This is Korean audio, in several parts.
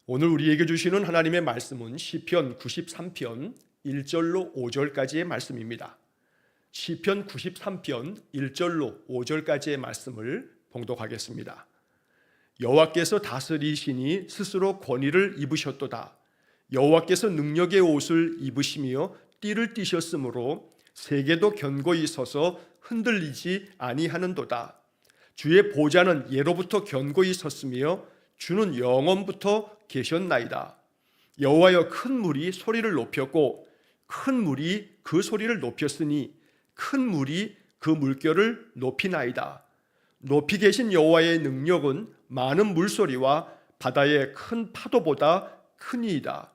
오늘 우리에게 주시는 하나님의 말씀은 시편 93편 1절로 5절까지의 말씀입니다. 시편 93편 1절로 5절까지의 말씀을 봉독하겠습니다. 여호와께서 다스리시니 스스로 권위를 입으셨도다. 여호와께서 능력의 옷을 입으시며 띠를 띠셨으므로 세계도 견고히 서서 흔들리지 아니하는도다. 주의 보좌는 예로부터 견고히 섰으며 주는 영원부터 계셨나이다. 여호와여, 큰 물이 소리를 높였고 큰 물이 그 소리를 높였으니 큰 물이 그 물결을 높이나이다. 높이 계신 여호와의 능력은 많은 물소리와 바다의 큰 파도보다 크니이다.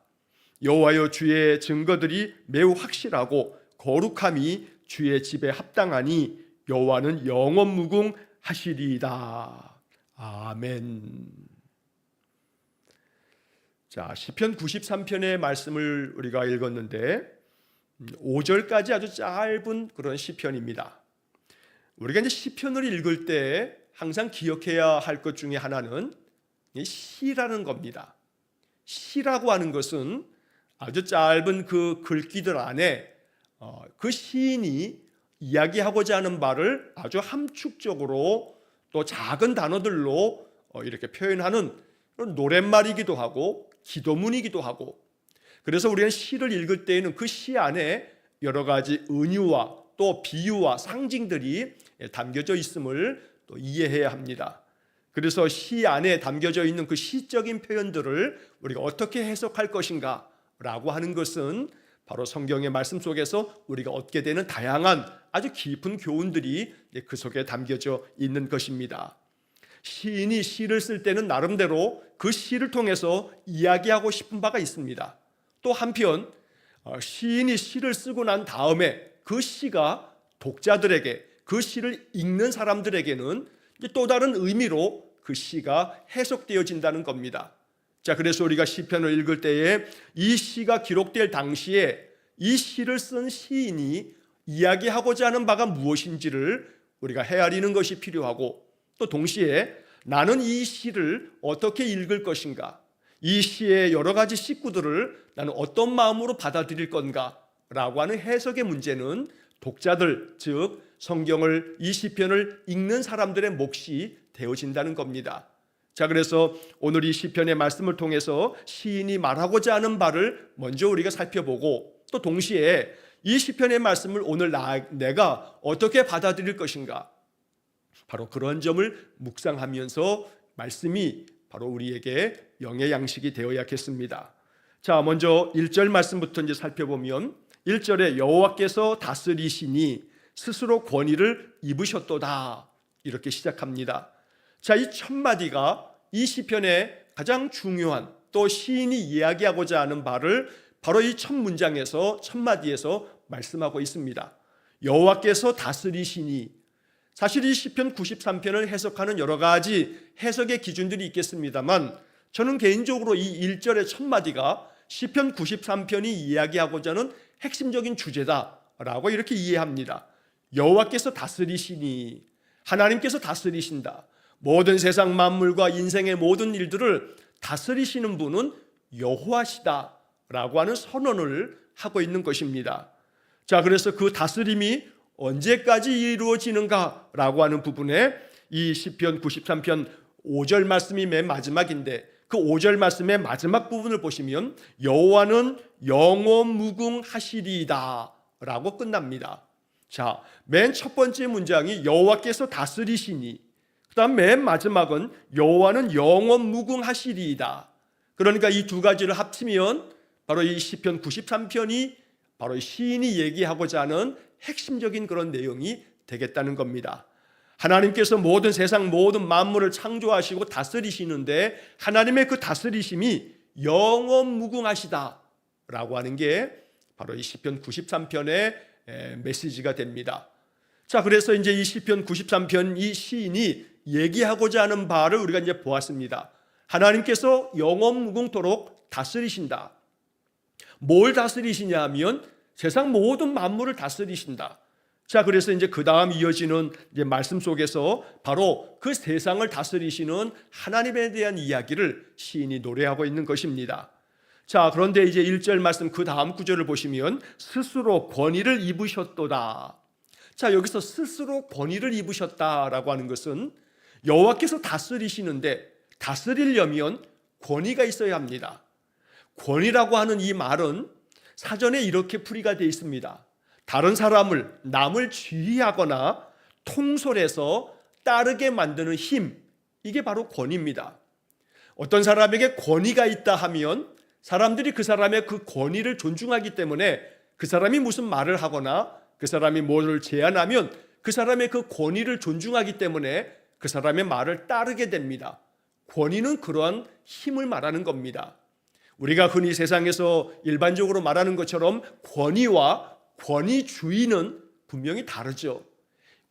여호와여, 주의 증거들이 매우 확실하고 거룩함이 주의 집에 합당하니 여호와는 영원 무궁하시리이다. 아멘. 자, 시편 93편의 말씀을 우리가 읽었는데 5절까지 아주 짧은 그런 시편입니다. 우리가 이제 시편을 읽을 때 항상 기억해야 할 것 중에 하나는 시라는 겁니다. 시라고 하는 것은 아주 짧은 그 글귀들 안에 그 시인이 이야기하고자 하는 바를 아주 함축적으로 또 작은 단어들로 이렇게 표현하는 노랫말이기도 하고 기도문이기도 하고, 그래서 우리는 시를 읽을 때에는 그 시 안에 여러 가지 은유와 또 비유와 상징들이 담겨져 있음을 또 이해해야 합니다. 그래서 시 안에 담겨져 있는 그 시적인 표현들을 우리가 어떻게 해석할 것인가 라고 하는 것은 바로 성경의 말씀 속에서 우리가 얻게 되는 다양한 아주 깊은 교훈들이 그 속에 담겨져 있는 것입니다. 시인이 시를 쓸 때는 나름대로 그 시를 통해서 이야기하고 싶은 바가 있습니다. 또 한편 시인이 시를 쓰고 난 다음에 그 시가 독자들에게, 그 시를 읽는 사람들에게는 또 다른 의미로 그 시가 해석되어진다는 겁니다. 자, 그래서 우리가 시편을 읽을 때에 이 시가 기록될 당시에 이 시를 쓴 시인이 이야기하고자 하는 바가 무엇인지를 우리가 헤아리는 것이 필요하고, 또 동시에 나는 이 시를 어떻게 읽을 것인가, 이 시의 여러 가지 식구들을 나는 어떤 마음으로 받아들일 건가 라고 하는 해석의 문제는 독자들, 즉 성경을, 이 시편을 읽는 사람들의 몫이 되어진다는 겁니다. 자, 그래서 오늘 이 시편의 말씀을 통해서 시인이 말하고자 하는 바를 먼저 우리가 살펴보고, 또 동시에 이 시편의 말씀을 오늘 내가 어떻게 받아들일 것인가, 바로 그런 점을 묵상하면서 말씀이 바로 우리에게 영의 양식이 되어야겠습니다. 자, 먼저 1절 말씀부터 이제 살펴보면 1절에 여호와께서 다스리시니 스스로 권위를 입으셨도다, 이렇게 시작합니다. 자, 이 첫 마디가 이 시편의 가장 중요한, 또 시인이 이야기하고자 하는 바를 바로 이 첫 문장에서, 첫 마디에서 말씀하고 있습니다. 여호와께서 다스리시니, 사실 이 시편 93편을 해석하는 여러 가지 해석의 기준들이 있겠습니다만, 저는 개인적으로 이 1절의 첫 마디가 시편 93편이 이야기하고자 하는 핵심적인 주제다라고 이렇게 이해합니다. 여호와께서 다스리시니, 하나님께서 다스리신다. 모든 세상 만물과 인생의 모든 일들을 다스리시는 분은 여호와시다라고 하는 선언을 하고 있는 것입니다. 자, 그래서 그 다스림이 언제까지 이루어지는가라고 하는 부분에 이 시편 93편 5절 말씀이 맨 마지막인데, 그 5절 말씀의 마지막 부분을 보시면 여호와는 영원 무궁하시리이다 라고 끝납니다. 자, 맨 첫 번째 문장이 여호와께서 다스리시니, 그 다음 맨 마지막은 여호와는 영원 무궁하시리이다. 그러니까 이 두 가지를 합치면 바로 이 시편 93편이 바로 시인이 얘기하고자 하는 핵심적인 그런 내용이 되겠다는 겁니다. 하나님께서 모든 세상 모든 만물을 창조하시고 다스리시는데 하나님의 그 다스리심이 영원 무궁하시다라고 하는 게 바로 이 시편 93편의 메시지가 됩니다. 자, 그래서 이제 이 시편 93편 이 시인이 얘기하고자 하는 바를 우리가 이제 보았습니다. 하나님께서 영원 무궁토록 다스리신다. 뭘 다스리시냐 하면 세상 모든 만물을 다스리신다. 자, 그래서 이제 그 다음 이어지는 이제 말씀 속에서 바로 그 세상을 다스리시는 하나님에 대한 이야기를 시인이 노래하고 있는 것입니다. 자, 그런데 이제 1절 말씀 그 다음 구절을 보시면 스스로 권위를 입으셨도다. 자, 여기서 스스로 권위를 입으셨다라고 하는 것은 여호와께서 다스리시는데 다스리려면 권위가 있어야 합니다. 권위라고 하는 이 말은 사전에 이렇게 풀이가 되어 있습니다. 다른 사람을, 남을 지휘하거나 통솔해서 따르게 만드는 힘, 이게 바로 권위입니다. 어떤 사람에게 권위가 있다 하면 사람들이 그 사람의 그 권위를 존중하기 때문에 그 사람이 무슨 말을 하거나 그 사람이 뭐를 제안하면 그 사람의 그 권위를 존중하기 때문에 그 사람의 말을 따르게 됩니다. 권위는 그러한 힘을 말하는 겁니다. 우리가 흔히 세상에서 일반적으로 말하는 것처럼 권위와 권위주의는 분명히 다르죠.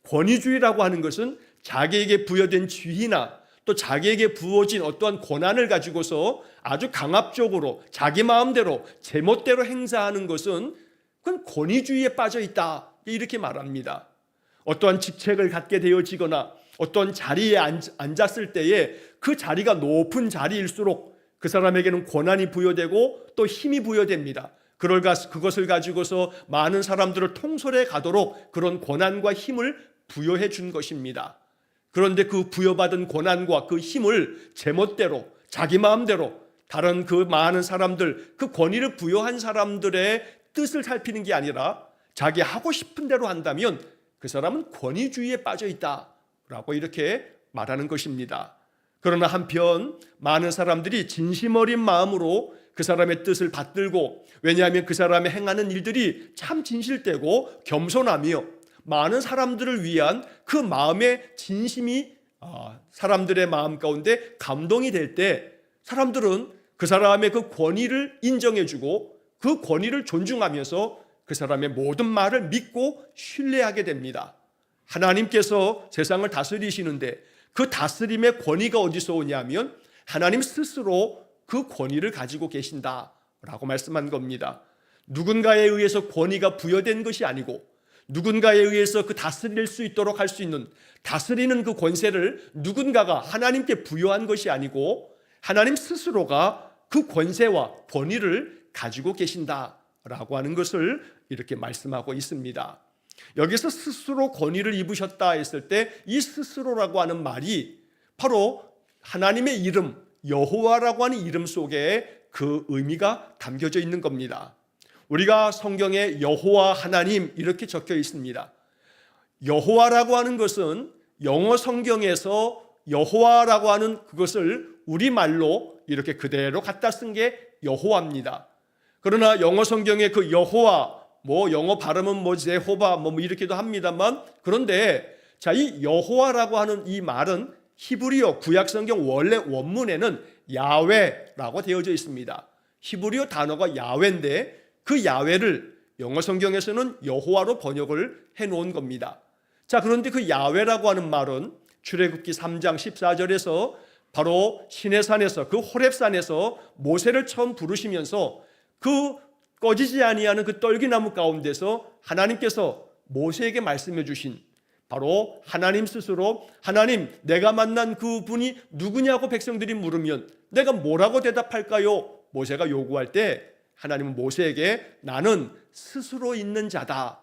권위주의라고 하는 것은 자기에게 부여된 지위나 또 자기에게 부어진 어떠한 권한을 가지고서 아주 강압적으로 자기 마음대로 제멋대로 행사하는 것은 그건 권위주의에 빠져 있다, 이렇게 말합니다. 어떠한 직책을 갖게 되어지거나 어떤 자리에 앉았을 때에 그 자리가 높은 자리일수록 그 사람에게는 권한이 부여되고 또 힘이 부여됩니다. 그것을 가지고서 많은 사람들을 통솔해 가도록 그런 권한과 힘을 부여해 준 것입니다. 그런데 그 부여받은 권한과 그 힘을 제멋대로 자기 마음대로 다른 그 많은 사람들, 그 권위를 부여한 사람들의 뜻을 살피는 게 아니라 자기 하고 싶은 대로 한다면 그 사람은 권위주의에 빠져 있다라고 이렇게 말하는 것입니다. 그러나 한편 많은 사람들이 진심 어린 마음으로 그 사람의 뜻을 받들고, 왜냐하면 그 사람의 행하는 일들이 참 진실되고 겸손하며 많은 사람들을 위한 그 마음의 진심이 사람들의 마음 가운데 감동이 될 때 사람들은 그 사람의 그 권위를 인정해주고 그 권위를 존중하면서 그 사람의 모든 말을 믿고 신뢰하게 됩니다. 하나님께서 세상을 다스리시는데 그 다스림의 권위가 어디서 오냐면 하나님 스스로 그 권위를 가지고 계신다라고 말씀한 겁니다. 누군가에 의해서 권위가 부여된 것이 아니고 누군가에 의해서 그 다스릴 수 있도록 할 수 있는 다스리는 그 권세를 누군가가 하나님께 부여한 것이 아니고 하나님 스스로가 그 권세와 권위를 가지고 계신다라고 하는 것을 이렇게 말씀하고 있습니다. 여기서 스스로 권위를 입으셨다 했을 때 이 스스로라고 하는 말이 바로 하나님의 이름 여호와라고 하는 이름 속에 그 의미가 담겨져 있는 겁니다. 우리가 성경에 여호와 하나님 이렇게 적혀 있습니다. 여호와라고 하는 것은 영어 성경에서 여호와라고 하는 그것을 우리말로 이렇게 그대로 갖다 쓴 게 여호와입니다. 그러나 영어 성경에 그 여호와, 영어 발음은 제호바 이렇게도 합니다만, 그런데 자, 이 여호와라고 하는 이 말은 히브리어 구약 성경 원래 원문에는 야훼라고 되어져 있습니다. 히브리어 단어가 야훼인데 그 야훼를 영어 성경에서는 여호와로 번역을 해놓은 겁니다. 자, 그런데 그 야훼라고 하는 말은 출애굽기 3장 14절에서 바로 시내산에서 그 호렙산에서 모세를 처음 부르시면서 그 꺼지지 아니하는 그 떨기나무 가운데서 하나님께서 모세에게 말씀해 주신 바로 하나님 스스로, 하나님 내가 만난 그분이 누구냐고 백성들이 물으면 내가 뭐라고 대답할까요? 모세가 요구할 때 하나님은 모세에게 나는 스스로 있는 자다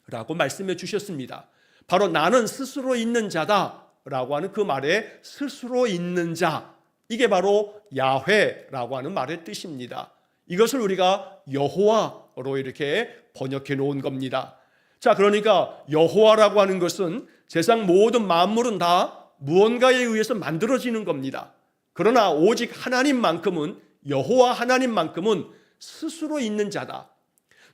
라고 말씀해 주셨습니다. 바로 나는 스스로 있는 자다 라고 하는 그 말에 스스로 있는 자, 이게 바로 야훼라고 하는 말의 뜻입니다. 이것을 우리가 여호와로 이렇게 번역해 놓은 겁니다. 자, 그러니까 여호와라고 하는 것은 세상 모든 만물은 다 무언가에 의해서 만들어지는 겁니다. 그러나 오직 하나님만큼은, 여호와 하나님만큼은 스스로 있는 자다.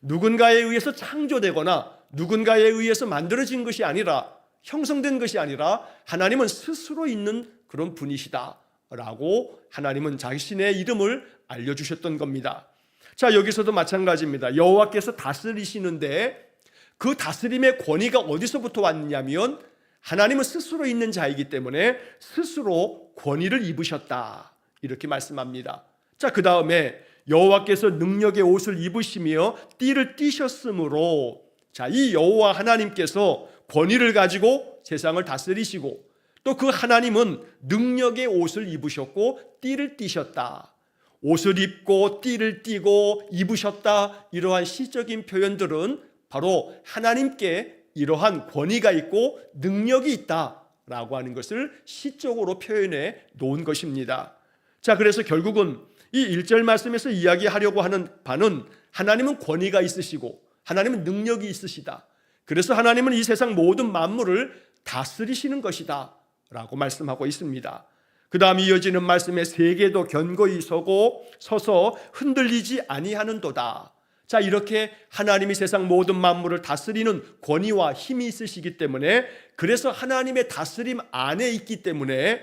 누군가에 의해서 창조되거나 누군가에 의해서 만들어진 것이 아니라, 형성된 것이 아니라 하나님은 스스로 있는 그런 분이시다 라고 하나님은 자신의 이름을 알려주셨던 겁니다. 자, 여기서도 마찬가지입니다. 여호와께서 다스리시는데 그 다스림의 권위가 어디서부터 왔냐면 하나님은 스스로 있는 자이기 때문에 스스로 권위를 입으셨다 이렇게 말씀합니다. 자, 그 다음에 여호와께서 능력의 옷을 입으시며 띠를 띠셨으므로, 자, 이 여호와 하나님께서 권위를 가지고 세상을 다스리시고 또 그 하나님은 능력의 옷을 입으셨고 띠를 띠셨다. 옷을 입고 띠를 띠고 입으셨다. 이러한 시적인 표현들은 바로 하나님께 이러한 권위가 있고 능력이 있다라고 하는 것을 시적으로 표현해 놓은 것입니다. 자, 그래서 결국은 이 1절 말씀에서 이야기하려고 하는 바는 하나님은 권위가 있으시고 하나님은 능력이 있으시다. 그래서 하나님은 이 세상 모든 만물을 다스리시는 것이다 라고 말씀하고 있습니다. 그 다음 이어지는 말씀에 세계도 견고히 서서 흔들리지 아니하는도다. 자, 이렇게 하나님이 세상 모든 만물을 다스리는 권위와 힘이 있으시기 때문에, 그래서 하나님의 다스림 안에 있기 때문에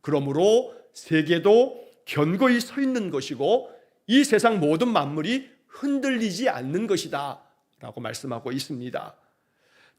그러므로 세계도 견고히 서 있는 것이고 이 세상 모든 만물이 흔들리지 않는 것이다 라고 말씀하고 있습니다.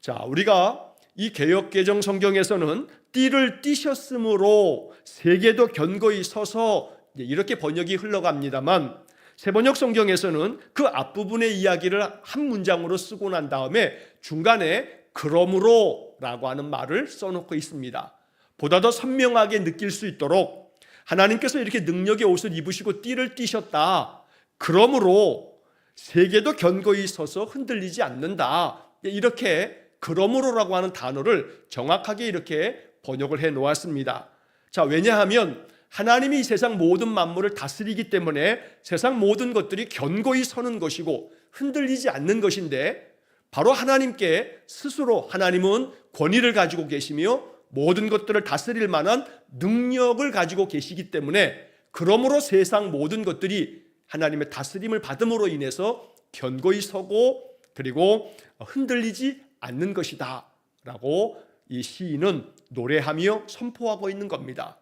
자, 우리가 이 개역개정 성경에서는 띠를 띠셨으므로 세계도 견고히 서서 이렇게 번역이 흘러갑니다만, 세번역 성경에서는 그 앞부분의 이야기를 한 문장으로 쓰고 난 다음에 중간에 그러므로 라고 하는 말을 써놓고 있습니다. 보다 더 선명하게 느낄 수 있도록 하나님께서 이렇게 능력의 옷을 입으시고 띠를 띠셨다. 그러므로 세계도 견고히 서서 흔들리지 않는다. 이렇게 그러므로라고 하는 단어를 정확하게 이렇게 번역을 해 놓았습니다. 자, 왜냐하면 하나님이 이 세상 모든 만물을 다스리기 때문에 세상 모든 것들이 견고히 서는 것이고 흔들리지 않는 것인데, 바로 하나님께 스스로 하나님은 권위를 가지고 계시며 모든 것들을 다스릴 만한 능력을 가지고 계시기 때문에 그러므로 세상 모든 것들이 하나님의 다스림을 받음으로 인해서 견고히 서고 그리고 흔들리지 않는 것이다 라고 이 시인은 노래하며 선포하고 있는 겁니다.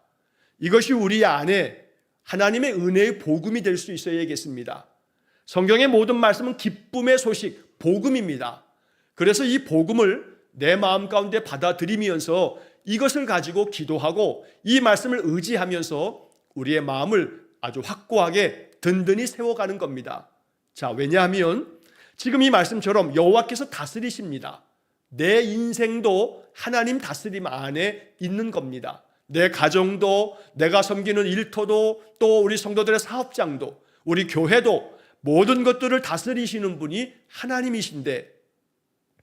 이것이 우리 안에 하나님의 은혜의 복음이 될 수 있어야겠습니다. 성경의 모든 말씀은 기쁨의 소식, 복음입니다. 그래서 이 복음을 내 마음 가운데 받아들이면서 이것을 가지고 기도하고 이 말씀을 의지하면서 우리의 마음을 아주 확고하게 든든히 세워가는 겁니다. 자, 왜냐하면 지금 이 말씀처럼 여호와께서 다스리십니다. 내 인생도 하나님 다스림 안에 있는 겁니다. 내 가정도, 내가 섬기는 일터도, 또 우리 성도들의 사업장도, 우리 교회도 모든 것들을 다스리시는 분이 하나님이신데,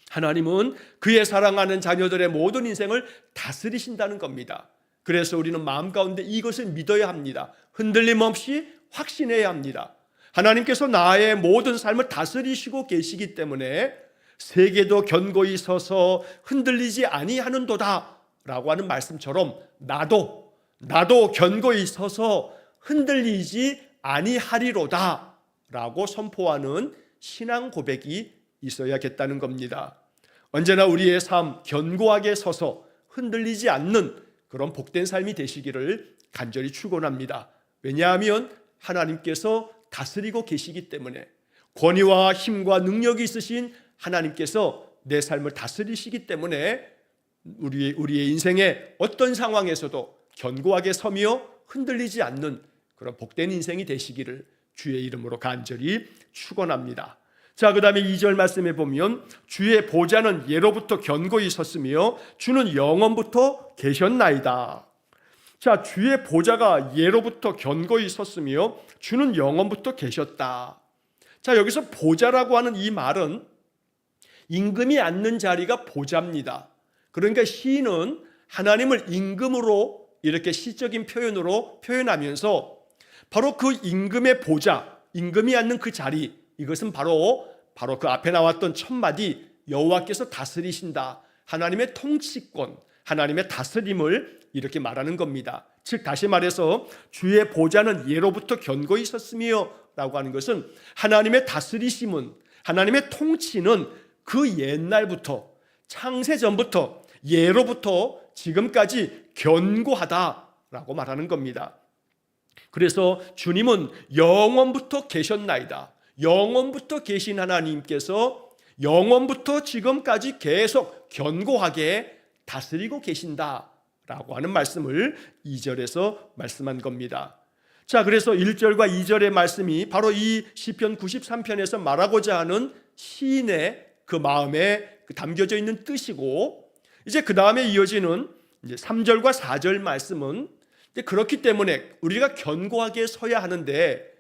하나님은 그의 사랑하는 자녀들의 모든 인생을 다스리신다는 겁니다. 그래서 우리는 마음 가운데 이것을 믿어야 합니다. 흔들림 없이 확신해야 합니다. 하나님께서 나의 모든 삶을 다스리시고 계시기 때문에 세계도 견고히 서서 흔들리지 아니하는도다 라고 하는 말씀처럼 나도 견고히 서서 흔들리지 아니하리로다 라고 선포하는 신앙 고백이 있어야겠다는 겁니다. 언제나 우리의 삶 견고하게 서서 흔들리지 않는 그런 복된 삶이 되시기를 간절히 축원합니다. 왜냐하면 하나님께서 다스리고 계시기 때문에, 권위와 힘과 능력이 있으신 하나님께서 내 삶을 다스리시기 때문에 우리의 인생의 어떤 상황에서도 견고하게 서며 흔들리지 않는 그런 복된 인생이 되시기를 주의 이름으로 간절히 축원합니다. 자, 그 다음에 2절 말씀에 보면 주의 보좌는 예로부터 견고히 섰으며 주는 영원부터 계셨나이다. 자, 주의 보좌가 예로부터 견고히 섰으며 주는 영원부터 계셨다. 자, 여기서 보좌라고 하는 이 말은 임금이 앉는 자리가 보좌입니다. 그러니까 시인은 하나님을 임금으로 이렇게 시적인 표현으로 표현하면서 바로 그 임금의 보좌, 임금이 앉는 그 자리, 이것은 바로 그 앞에 나왔던 첫 마디 여호와께서 다스리신다, 하나님의 통치권, 하나님의 다스림을 이렇게 말하는 겁니다. 즉 다시 말해서 주의 보좌는 예로부터 견고히 섰으며 라고 하는 것은 하나님의 다스리심은, 하나님의 통치는 그 옛날부터, 창세 전부터, 예로부터 지금까지 견고하다라고 말하는 겁니다. 그래서 주님은 영원부터 계셨나이다. 영원부터 계신 하나님께서 영원부터 지금까지 계속 견고하게 다스리고 계신다라고 하는 말씀을 2절에서 말씀한 겁니다. 자, 그래서 1절과 2절의 말씀이 바로 이 시편 93편에서 말하고자 하는 시인의 그 마음에 담겨져 있는 뜻이고, 이제 그 다음에 이어지는 이제 3절과 4절 말씀은 그렇기 때문에 우리가 견고하게 서야 하는데,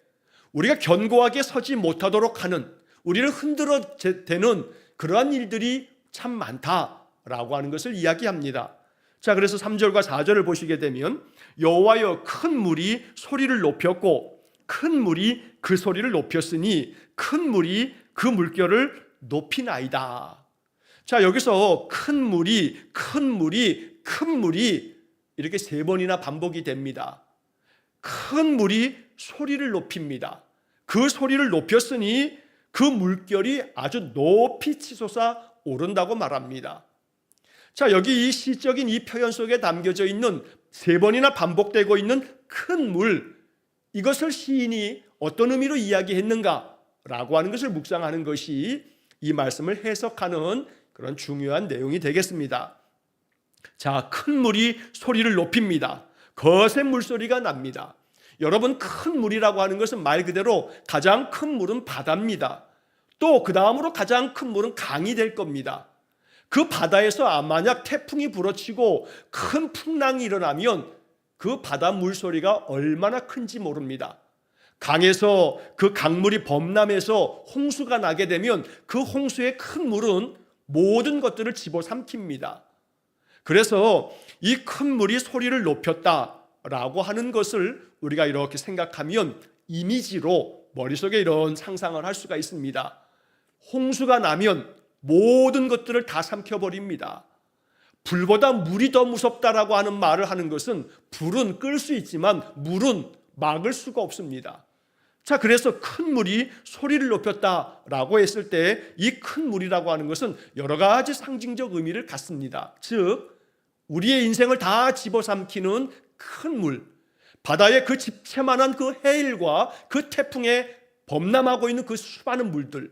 우리가 견고하게 서지 못하도록 하는, 우리를 흔들어 대는 그러한 일들이 참 많다라고 하는 것을 이야기합니다. 자, 그래서 3절과 4절을 보시게 되면 여호와여 큰 물이 소리를 높였고 큰 물이 그 소리를 높였으니 큰 물이 그 물결을 높이나이다. 자, 여기서 큰 물이 이렇게 3번이나 반복이 됩니다. 큰 물이 소리를 높입니다. 그 소리를 높였으니 그 물결이 아주 높이 치솟아 오른다고 말합니다. 자, 여기 이 시적인 이 표현 속에 담겨져 있는 3번이나 반복되고 있는 큰 물, 이것을 시인이 어떤 의미로 이야기했는가라고 하는 것을 묵상하는 것이 이 말씀을 해석하는 그런 중요한 내용이 되겠습니다. 자, 큰 물이 소리를 높입니다. 거센 물소리가 납니다. 여러분, 큰 물이라고 하는 것은 말 그대로 가장 큰 물은 바다입니다. 또 그 다음으로 가장 큰 물은 강이 될 겁니다. 그 바다에서 만약 태풍이 불어치고 큰 풍랑이 일어나면 그 바다 물소리가 얼마나 큰지 모릅니다. 강에서 그 강물이 범람해서 홍수가 나게 되면 그 홍수의 큰 물은 모든 것들을 집어삼킵니다. 그래서 이 큰 물이 소리를 높였다라고 하는 것을 우리가 이렇게 생각하면 이미지로 머릿속에 이런 상상을 할 수가 있습니다. 홍수가 나면 모든 것들을 다 삼켜버립니다. 불보다 물이 더 무섭다라고 하는 말을 하는 것은 불은 끌 수 있지만 물은 막을 수가 없습니다. 자, 그래서 큰 물이 소리를 높였다라고 했을 때 이 큰 물이라고 하는 것은 여러 가지 상징적 의미를 갖습니다. 즉, 우리의 인생을 다 집어삼키는 큰 물, 바다의 그 집채만한 그 해일과 그 태풍에 범람하고 있는 그 수많은 물들,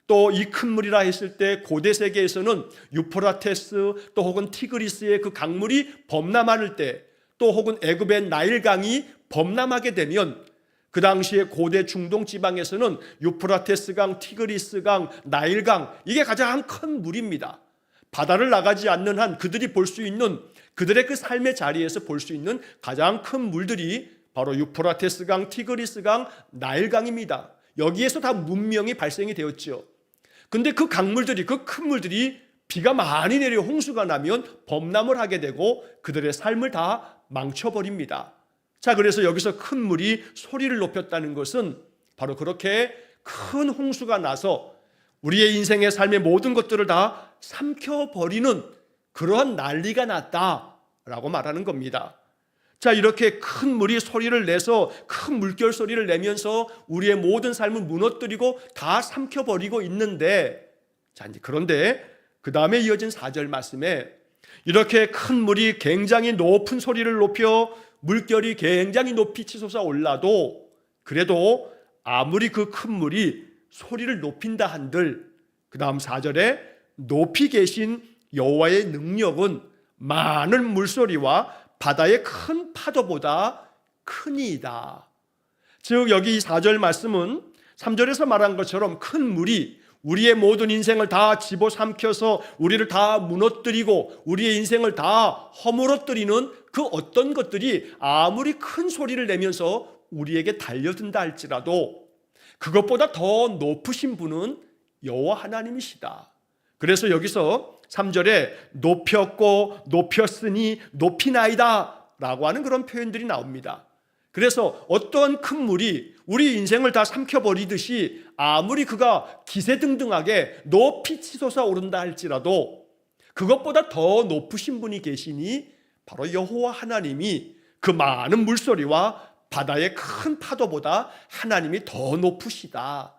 또 이 큰 물이라 했을 때 고대 세계에서는 유프라테스 또 혹은 티그리스의 그 강물이 범람할 때, 또 혹은 애굽의 나일강이 범람하게 되면 그 당시에 고대 중동 지방에서는 유프라테스강, 티그리스강, 나일강, 이게 가장 큰 물입니다. 바다를 나가지 않는 한 그들이 볼 수 있는, 그들의 그 삶의 자리에서 볼 수 있는 가장 큰 물들이 바로 유프라테스강, 티그리스강, 나일강입니다. 여기에서 다 문명이 발생이 되었죠. 근데 그 강물들이, 그 큰 물들이 비가 많이 내려 홍수가 나면 범람을 하게 되고 그들의 삶을 다 망쳐버립니다. 자, 그래서 여기서 큰 물이 소리를 높였다는 것은 바로 그렇게 큰 홍수가 나서 우리의 인생의 삶의 모든 것들을 다 삼켜버리는 그러한 난리가 났다라고 말하는 겁니다. 자, 이렇게 큰 물이 소리를 내서 큰 물결 소리를 내면서 우리의 모든 삶을 무너뜨리고 다 삼켜버리고 있는데, 자, 이제 그런데 그 다음에 이어진 4절 말씀에 이렇게 큰 물이 굉장히 높은 소리를 높여 물결이 굉장히 높이 치솟아 올라도, 그래도 아무리 그 큰 물이 소리를 높인다 한들 그 다음 4절에 높이 계신 여호와의 능력은 많은 물소리와 바다의 큰 파도보다 크니이다. 즉, 여기 4절 말씀은 3절에서 말한 것처럼 큰 물이 우리의 모든 인생을 다 집어삼켜서 우리를 다 무너뜨리고 우리의 인생을 다 허물어뜨리는 그 어떤 것들이 아무리 큰 소리를 내면서 우리에게 달려든다 할지라도 그것보다 더 높으신 분은 여호와 하나님이시다. 그래서 여기서 3절에 높였고 높였으니 높이나이다 라고 하는 그런 표현들이 나옵니다. 그래서 어떤 큰 물이 우리 인생을 다 삼켜버리듯이 아무리 그가 기세등등하게 높이 치솟아 오른다 할지라도 그것보다 더 높으신 분이 계시니 바로 여호와 하나님이 그 많은 물소리와 바다의 큰 파도보다 하나님이 더 높으시다.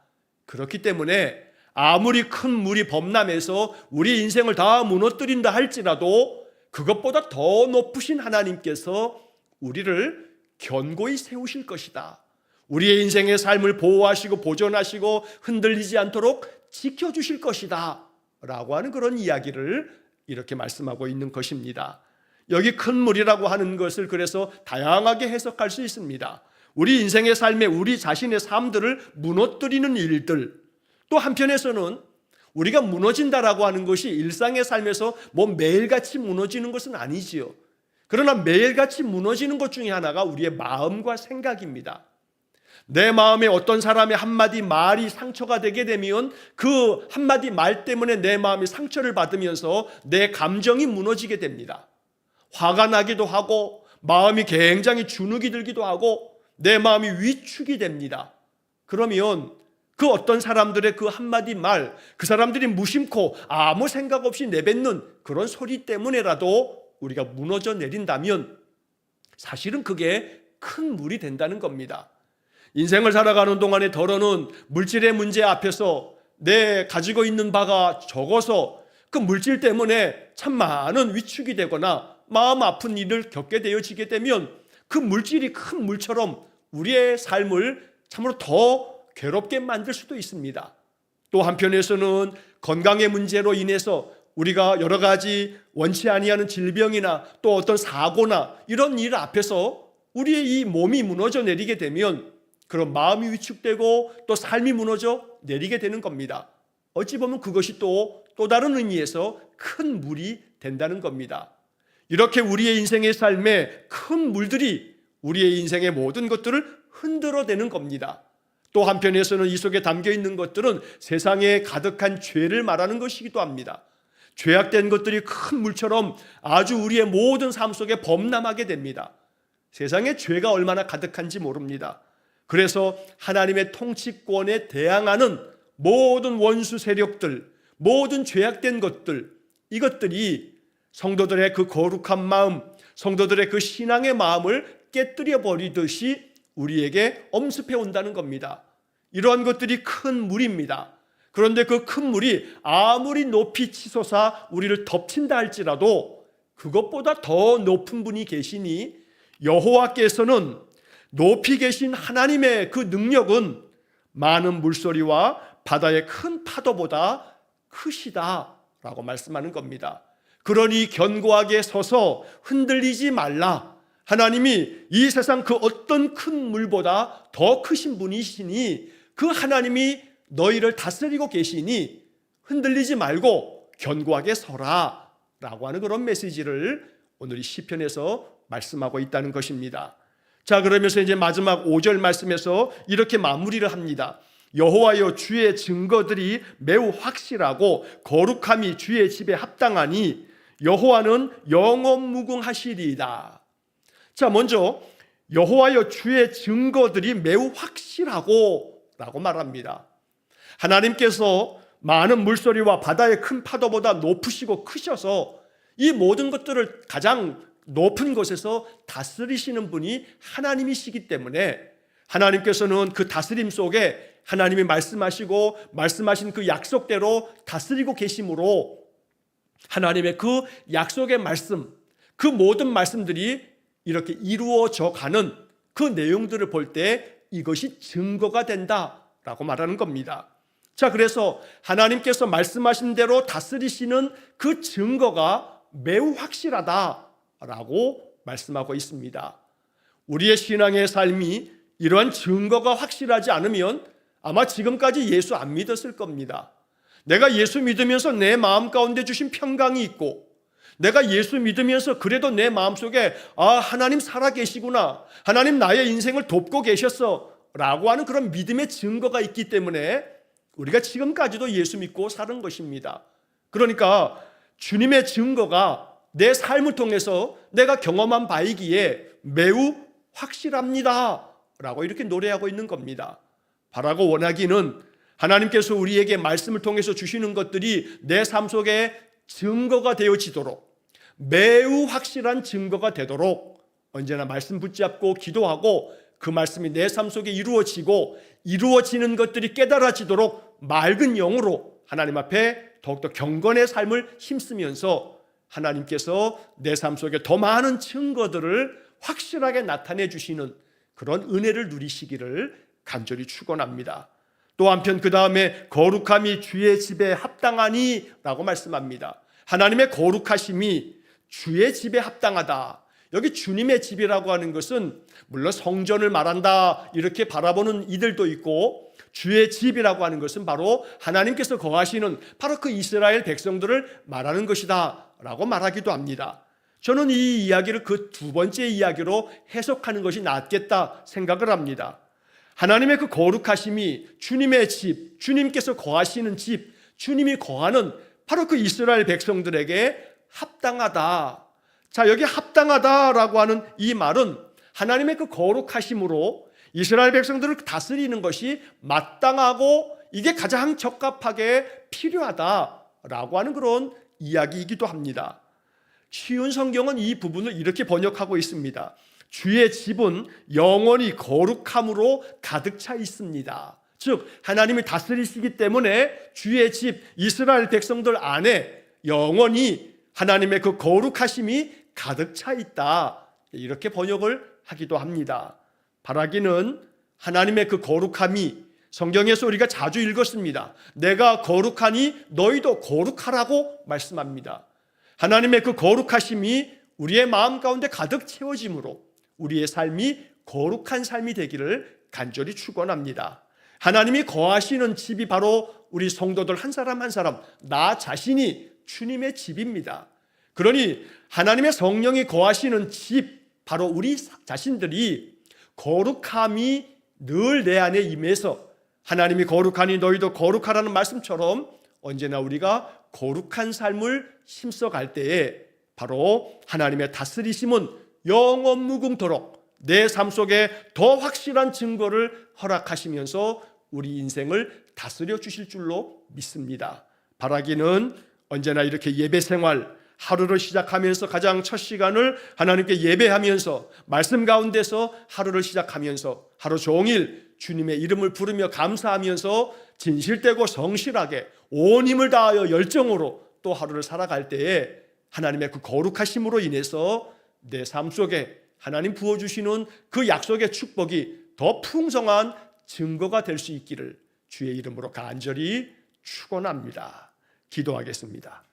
그렇기 때문에 아무리 큰 물이 범람해서 우리 인생을 다 무너뜨린다 할지라도 그것보다 더 높으신 하나님께서 우리를 견고히 세우실 것이다. 우리의 인생의 삶을 보호하시고 보존하시고 흔들리지 않도록 지켜주실 것이다 라고 하는 그런 이야기를 이렇게 말씀하고 있는 것입니다. 여기 큰 물이라고 하는 것을 그래서 다양하게 해석할 수 있습니다. 우리 인생의 삶에 우리 자신의 삶들을 무너뜨리는 일들, 또 한편에서는 우리가 무너진다라고 하는 것이 일상의 삶에서 뭐 매일같이 무너지는 것은 아니지요. 그러나 매일같이 무너지는 것 중에 하나가 우리의 마음과 생각입니다. 내 마음에 어떤 사람의 한마디 말이 상처가 되게 되면 그 한마디 말 때문에 내 마음이 상처를 받으면서 내 감정이 무너지게 됩니다. 화가 나기도 하고 마음이 굉장히 주눅이 들기도 하고 내 마음이 위축이 됩니다. 그러면 그 어떤 사람들의 그 한마디 말, 그 사람들이 무심코 아무 생각 없이 내뱉는 그런 소리 때문에라도 우리가 무너져 내린다면 사실은 그게 큰 물이 된다는 겁니다. 인생을 살아가는 동안에 덜어는 물질의 문제 앞에서 내 가지고 있는 바가 적어서 그 물질 때문에 참 많은 위축이 되거나 마음 아픈 일을 겪게 되어지게 되면 그 물질이 큰 물처럼 우리의 삶을 참으로 더 괴롭게 만들 수도 있습니다. 또 한편에서는 건강의 문제로 인해서 우리가 여러 가지 원치 아니하는 질병이나 또 어떤 사고나 이런 일 앞에서 우리의 이 몸이 무너져 내리게 되면 그런 마음이 위축되고 또 삶이 무너져 내리게 되는 겁니다. 어찌 보면 그것이 또 다른 의미에서 큰 물이 된다는 겁니다. 이렇게 우리의 인생의 삶에 큰 물들이 우리의 인생의 모든 것들을 흔들어대는 겁니다. 또 한편에서는 이 속에 담겨 있는 것들은 세상에 가득한 죄를 말하는 것이기도 합니다. 죄악된 것들이 큰 물처럼 아주 우리의 모든 삶 속에 범람하게 됩니다. 세상에 죄가 얼마나 가득한지 모릅니다. 그래서 하나님의 통치권에 대항하는 모든 원수 세력들, 모든 죄악된 것들, 이것들이 성도들의 그 거룩한 마음, 성도들의 그 신앙의 마음을 깨뜨려 버리듯이 우리에게 엄습해 온다는 겁니다. 이러한 것들이 큰 물입니다. 그런데 그 큰 물이 아무리 높이 치솟아 우리를 덮친다 할지라도 그것보다 더 높은 분이 계시니 여호와께서는 높이 계신 하나님의 그 능력은 많은 물소리와 바다의 큰 파도보다 크시다라고 말씀하는 겁니다. 그러니 견고하게 서서 흔들리지 말라. 하나님이 이 세상 그 어떤 큰 물보다 더 크신 분이시니 그 하나님이 너희를 다스리고 계시니 흔들리지 말고 견고하게 서라 라고 하는 그런 메시지를 오늘 이 시편에서 말씀하고 있다는 것입니다. 자, 그러면서 이제 마지막 5절 말씀에서 이렇게 마무리를 합니다. 여호와여 주의 증거들이 매우 확실하고 거룩함이 주의 집에 합당하니 여호와는 영원무궁하시리이다. 자, 먼저 여호와여 주의 증거들이 매우 확실하고 라고 말합니다. 하나님께서 많은 물소리와 바다의 큰 파도보다 높으시고 크셔서 이 모든 것들을 가장 높은 곳에서 다스리시는 분이 하나님이시기 때문에 하나님께서는 그 다스림 속에 하나님이 말씀하시고 말씀하신 그 약속대로 다스리고 계심으로 하나님의 그 약속의 말씀, 그 모든 말씀들이 이렇게 이루어져 가는 그 내용들을 볼 때 이것이 증거가 된다라고 말하는 겁니다. 자, 그래서 하나님께서 말씀하신 대로 다스리시는 그 증거가 매우 확실하다라고 말씀하고 있습니다. 우리의 신앙의 삶이 이러한 증거가 확실하지 않으면 아마 지금까지 예수 안 믿었을 겁니다. 내가 예수 믿으면서 내 마음 가운데 주신 평강이 있고 내가 예수 믿으면서 그래도 내 마음속에 하나님 살아계시구나, 하나님 나의 인생을 돕고 계셨어 라고 하는 그런 믿음의 증거가 있기 때문에 우리가 지금까지도 예수 믿고 사는 것입니다. 그러니까 주님의 증거가 내 삶을 통해서 내가 경험한 바이기에 매우 확실합니다 라고 이렇게 노래하고 있는 겁니다. 바라고 원하기는 하나님께서 우리에게 말씀을 통해서 주시는 것들이 내 삶 속에 증거가 되어지도록, 매우 확실한 증거가 되도록 언제나 말씀 붙잡고 기도하고 그 말씀이 내 삶 속에 이루어지고 이루어지는 것들이 깨달아지도록 맑은 영으로 하나님 앞에 더욱더 경건의 삶을 힘쓰면서 하나님께서 내 삶 속에 더 많은 증거들을 확실하게 나타내 주시는 그런 은혜를 누리시기를 간절히 축원합니다. 또 한편 그 다음에 거룩함이 주의 집에 합당하니 라고 말씀합니다. 하나님의 거룩하심이 주의 집에 합당하다. 여기 주님의 집이라고 하는 것은 물론 성전을 말한다 이렇게 바라보는 이들도 있고 주의 집이라고 하는 것은 바로 하나님께서 거하시는 바로 그 이스라엘 백성들을 말하는 것이다 라고 말하기도 합니다. 저는 이 이야기를 그 두 번째 이야기로 해석하는 것이 낫겠다 생각을 합니다. 하나님의 그 거룩하심이 주님의 집, 주님께서 거하시는 집, 주님이 거하는 바로 그 이스라엘 백성들에게 합당하다. 자, 여기 합당하다라고 하는 이 말은 하나님의 그 거룩하심으로 이스라엘 백성들을 다스리는 것이 마땅하고 이게 가장 적합하게 필요하다라고 하는 그런 이야기이기도 합니다. 쉬운 성경은 이 부분을 이렇게 번역하고 있습니다. 주의 집은 영원히 거룩함으로 가득 차 있습니다. 즉 하나님이 다스리시기 때문에 주의 집 이스라엘 백성들 안에 영원히 하나님의 그 거룩하심이 가득 차 있다. 이렇게 번역을 하기도 합니다. 바라기는 하나님의 그 거룩함이 성경에서 우리가 자주 읽었습니다. 내가 거룩하니 너희도 거룩하라고 말씀합니다. 하나님의 그 거룩하심이 우리의 마음 가운데 가득 채워짐으로 우리의 삶이 거룩한 삶이 되기를 간절히 축원합니다. 하나님이 거하시는 집이 바로 우리 성도들 한 사람 한 사람, 나 자신이 주님의 집입니다. 그러니 하나님의 성령이 거하시는 집, 바로 우리 자신들이 거룩함이 늘 내 안에 임해서 하나님이 거룩하니 너희도 거룩하라는 말씀처럼 언제나 우리가 거룩한 삶을 힘써갈 때에 바로 하나님의 다스리심은 영원무궁토록 내 삶 속에 더 확실한 증거를 허락하시면서 우리 인생을 다스려 주실 줄로 믿습니다. 바라기는 언제나 이렇게 예배 생활, 하루를 시작하면서 가장 첫 시간을 하나님께 예배하면서 말씀 가운데서 하루를 시작하면서 하루 종일 주님의 이름을 부르며 감사하면서 진실되고 성실하게 온 힘을 다하여 열정으로 또 하루를 살아갈 때에 하나님의 그 거룩하심으로 인해서 내 삶 속에 하나님 부어주시는 그 약속의 축복이 더 풍성한 증거가 될 수 있기를 주의 이름으로 간절히 축원합니다. 기도하겠습니다.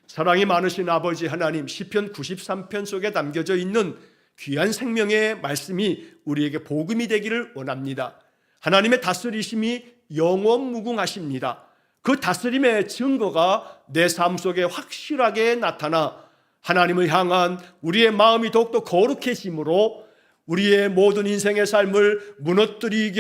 사랑이 많으신 아버지 하나님, 시편 93편 속에 담겨져 있는 귀한 생명의 말씀이 우리에게 복음이 되기를 원합니다. 하나님의 다스리심이 영원무궁하십니다. 그 다스림의 증거가 내 삶 속에 확실하게 나타나 하나님을 향한 우리의 마음이 더욱더 거룩해짐으로 우리의 모든 인생의 삶을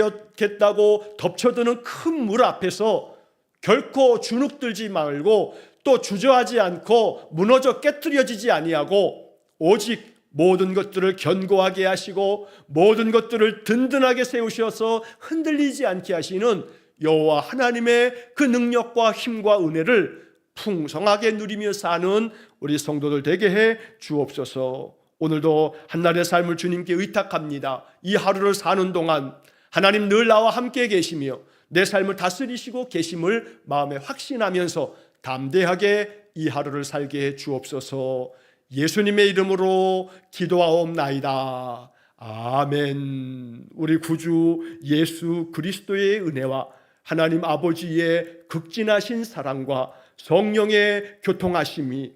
무너뜨리겠다고 덮쳐드는 큰 물 앞에서 결코 주눅들지 말고 또 주저하지 않고 무너져 깨트려지지 아니하고 오직 모든 것들을 견고하게 하시고 모든 것들을 든든하게 세우셔서 흔들리지 않게 하시는 여호와 하나님의 그 능력과 힘과 은혜를 풍성하게 누리며 사는 우리 성도들 되게 해 주옵소서. 오늘도 한날의 삶을 주님께 의탁합니다. 이 하루를 사는 동안 하나님 늘 나와 함께 계시며 내 삶을 다스리시고 계심을 마음에 확신하면서 담대하게 이 하루를 살게 해 주옵소서. 예수님의 이름으로 기도하옵나이다. 아멘. 우리 구주 예수 그리스도의 은혜와 하나님 아버지의 극진하신 사랑과 성령의 교통하심이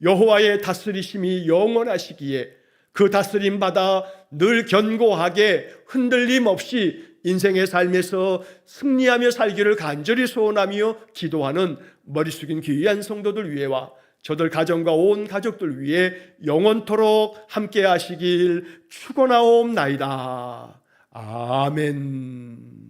여호와의 다스리심이 영원하시기에 그 다스림 받아 늘 견고하게 흔들림 없이 인생의 삶에서 승리하며 살기를 간절히 소원하며 기도하는 머리 숙인 귀한 성도들 위해와 저들 가정과 온 가족들 위해 영원토록 함께 하시길 축원하옵나이다. 아멘.